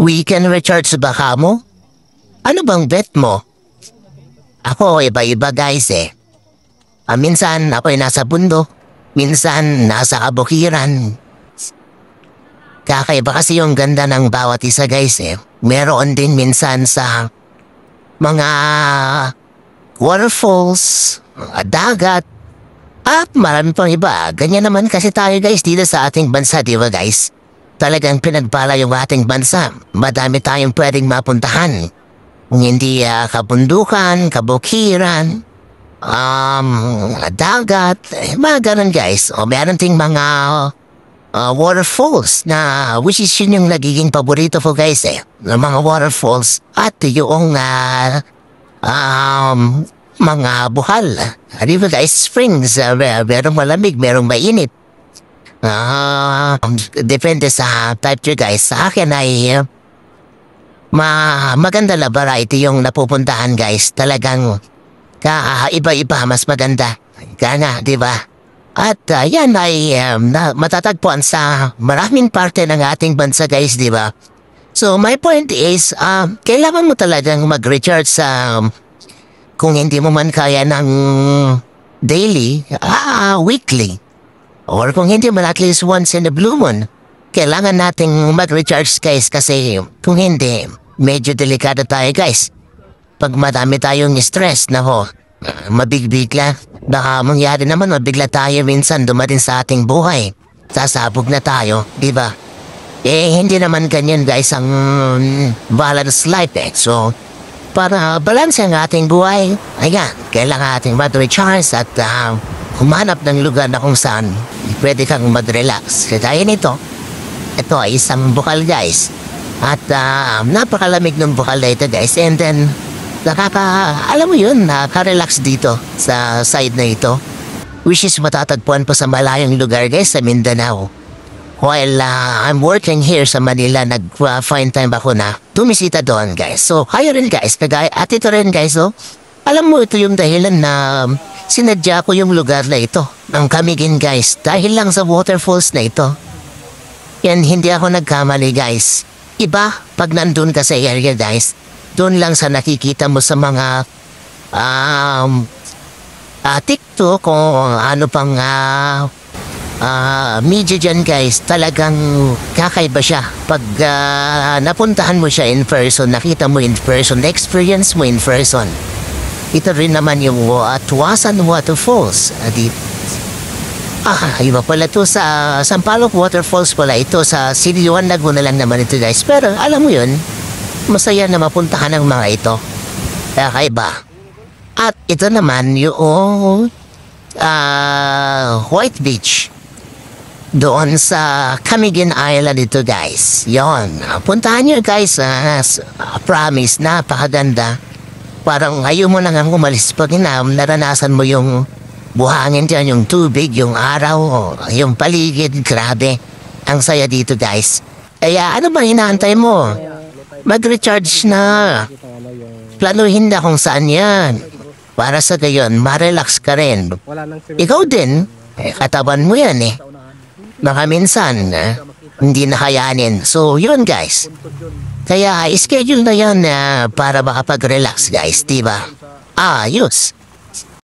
Weekend recharge ba ka mo? Ano bang bet mo? Ako, iba-iba guys eh. Minsan ako'y nasa bundok, minsan nasa kabukiran. Kakaiba kasi yung ganda ng bawat isa guys eh. Meron din minsan sa mga waterfalls, dagat, at marami pang iba. Ganyan naman kasi tayo guys dito sa ating bansa, di ba guys? Talagang pinagpala yung ating bansa. Madami tayong pwedeng mapuntahan. Kung hindi kabundukan, kabukiran, dagat, mga ganun guys. O meron ting mga waterfalls na which is yun yung nagiging paborito ko guys eh. Ng mga waterfalls at yung mga buhal. Di ba guys, springs, merong malamig, merong mainit. Depende sa type nyo guys. Sa akin ay maganda na variety yung napupuntahan guys. Talagang iba-iba, mas maganda. Kaya di ba? At yan ay matatagpuan sa maraming parte ng ating bansa guys, di ba? So my point is, kailangan mo talagang mag-recharge sa kung hindi mo man kaya ng daily, weekly. Or kung hindi man at least once in a blue moon, kailangan nating mag-recharge guys kasi kung hindi, medyo delikado tayo guys. Pag madami tayong stress, mabigbigla. Baka mangyari naman mabigla tayo minsan dumating sa ating buhay. Sasabog na tayo, di ba? Hindi naman ganyan guys ang balance life eh. So, para balance ang ating buhay, ayan, kailangan ating mag-recharge at humanap ng lugar na kung saan pwede kang mag-relax. Kaya nito, ito ay isang bukal guys. At napakalamig ng bukal na ito guys. And then, alam mo yun, nakaka-relax dito sa side na ito. Which is matatagpuan po sa malayong lugar guys, sa Mindanao. While I'm working here sa Manila, nag-find time ako na tumisita doon guys. So, kayo rin guys, at ito rin guys, alam mo ito yung dahilan na sinadya ko yung lugar na ito. Ang Camiguin guys, dahil lang sa waterfalls na ito. Yan, hindi ako nagkamali guys. Iba, pag nandun ka sa area guys, doon lang sa nakikita mo sa mga TikTok o ano pang media dyan guys, talagang kakaiba siya. Pag napuntahan mo siya in person, nakita mo in person, experience mo in person. Ito rin naman yung Tuasan Waterfalls. Iba pala to sa Sampaloc Waterfalls pala. Ito sa Siliwan, Laguna lang naman ito guys. Pero alam mo yun, masaya na mapuntahan ng mga ito. Kakaiba. At ito naman yung White Beach. Doon sa Camiguin Island ito guys. Yon, puntahan nyo guys. Promise, napakaganda. Parang ayaw mo nang umalis pag naranasan mo yung buhangin dyan, yung tubig, yung araw, yung paligid. Grabe, ang saya dito guys. Kaya ano ba hinaantay mo? Mag-recharge na. Planuhin na kung saan yan. Para sa gayon, ma-relax ka rin. Ikaw din, katawan mo yan eh. Baka minsan, hindi nakayanin. So, yun guys. Kaya, schedule na yan para makapag-relax guys, diba? Ayos.